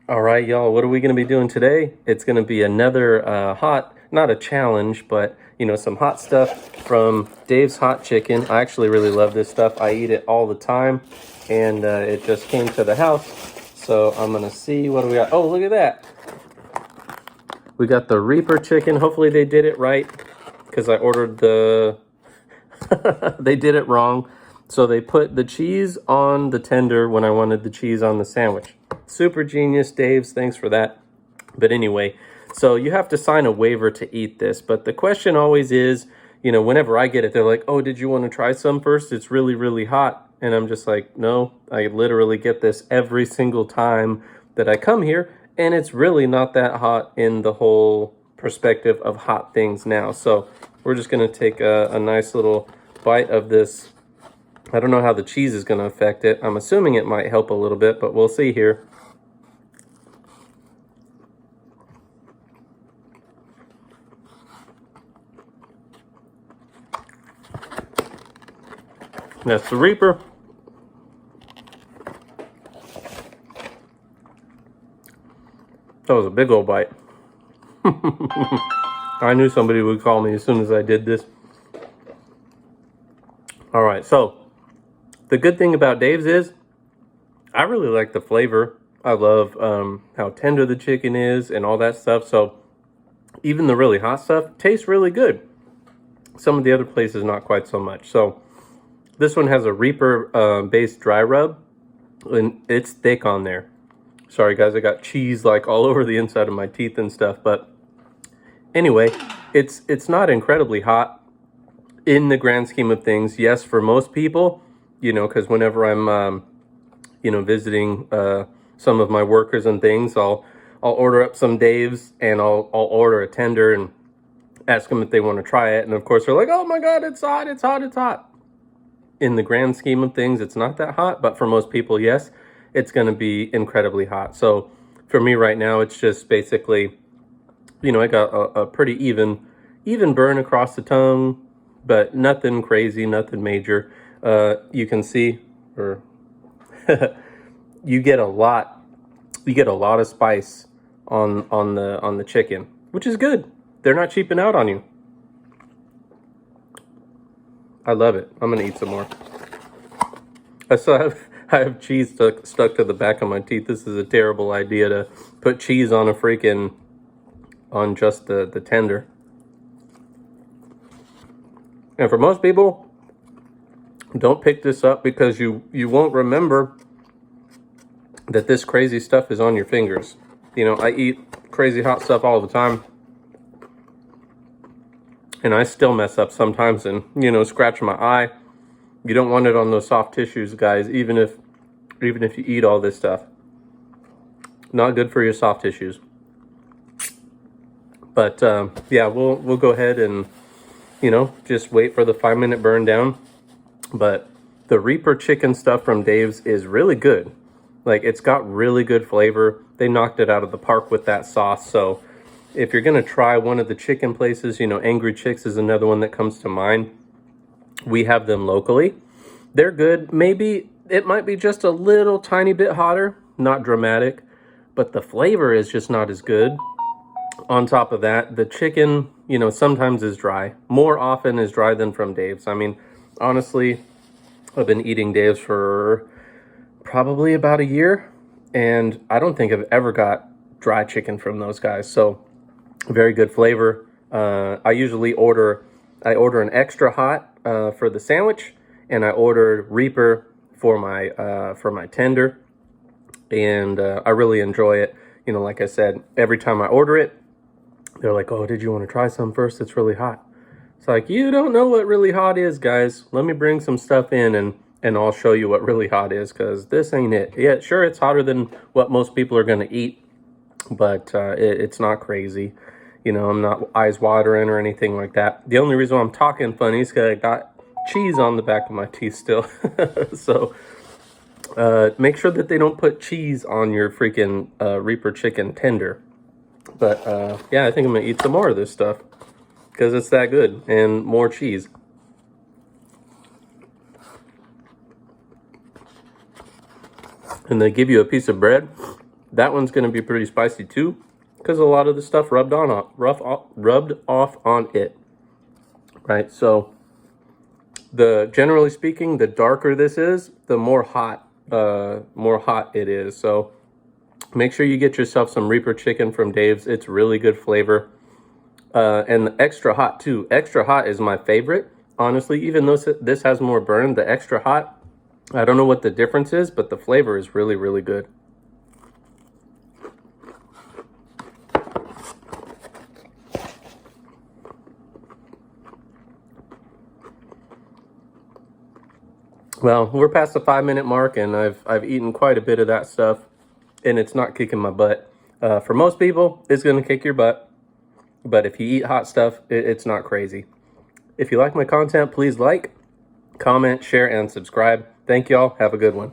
All right, y'all, what are we going to be doing today? It's going to be another hot, not a challenge, but, some hot stuff from Dave's Hot Chicken. I actually really love this stuff. I eat it all the time, and it just came to the house. So I'm going to see what do we got. Oh, look at that. We got the Reaper chicken. Hopefully they did it right because I ordered the... they did it wrong. So they put the cheese on the tender when I wanted the cheese on the sandwich. Super genius, Dave's. Thanks for that. But anyway, so you have to sign a waiver to eat this. But the question always is, whenever I get it, they're like, oh, did you want to try some first? It's really, really hot. And I'm just like, no, I literally get this every single time that I come here. And it's really not that hot in the whole perspective of hot things now. So we're just going to take a nice little bite of this. I don't know how the cheese is going to affect it. I'm assuming it might help a little bit, but we'll see here. That's the Reaper. That was a big old bite. I knew somebody would call me as soon as I did this. All right, so the good thing about Dave's is I really like the flavor. I love how tender the chicken is and all that stuff. So even the really hot stuff tastes really good. Some of the other places, not quite so much. So this one has a Reaper based dry rub, and it's thick on there. Sorry guys, I got cheese like all over the inside of my teeth and stuff. But anyway, it's not incredibly hot in the grand scheme of things. Yes, for most people, because whenever I'm visiting some of my workers and things, I'll order up some Dave's and I'll order a tender and ask them if they want to try it. And of course they're like, oh my God, it's hot, it's hot, it's hot. In the grand scheme of things, it's not that hot, but for most people, yes, it's going to be incredibly hot. So for me right now, it's just basically, I got a pretty even burn across the tongue, but nothing crazy, nothing major. You can see, or you get a lot of spice on the chicken, which is good. They're not cheaping out on you. I love it. I'm gonna eat some more. I still have cheese stuck to the back of my teeth. This is a terrible idea to put cheese on on just the tender. And for most people, don't pick this up because you won't remember that this crazy stuff is on your fingers. I eat crazy hot stuff all the time, and I still mess up sometimes and, scratch my eye. You don't want it on those soft tissues, guys, even if you eat all this stuff. Not good for your soft tissues. But yeah, we'll go ahead and, just wait for the 5-minute burn down. But the Reaper chicken stuff from Dave's is really good. Like, it's got really good flavor. They knocked it out of the park with that sauce. So if you're going to try one of the chicken places, Angry Chicks is another one that comes to mind. We have them locally. They're good. Maybe it might be just a little tiny bit hotter, not dramatic, but the flavor is just not as good. On top of that, the chicken, sometimes is dry. More often is dry than from Dave's. I mean, honestly, I've been eating Dave's for probably about a year, and I don't think I've ever got dry chicken from those guys. So very good flavor. I usually order an extra hot for the sandwich, and I order Reaper for my tender, and I really enjoy it. Like I said, every time I order it, they're like, oh, did you want to try some first? It's really hot. It's like, you don't know what really hot is, guys. Let me bring some stuff in and I'll show you what really hot is, because this ain't it. Yeah, sure, it's hotter than what most people are going to eat, but it's not crazy. I'm not eyes watering or anything like that. The only reason why I'm talking funny is because I got cheese on the back of my teeth still. So make sure that they don't put cheese on your freaking Reaper chicken tender. But yeah, I think I'm going to eat some more of this stuff because it's that good, and more cheese. And they give you a piece of bread That one's going to be pretty spicy too, because a lot of the stuff rubbed off on it, right? So generally speaking, the darker this is, the more hot it is. So make sure you get yourself some Reaper chicken from Dave's. It's really good flavor. And the extra hot too. Extra hot is my favorite. Honestly, even though this has more burn, the extra hot, I don't know what the difference is, but the flavor is really, really good. Well, we're past the 5-minute mark, and I've eaten quite a bit of that stuff, and it's not kicking my butt. For most people, it's going to kick your butt, but if you eat hot stuff, it's not crazy. If you like my content, please like, comment, share, and subscribe. Thank y'all. Have a good one.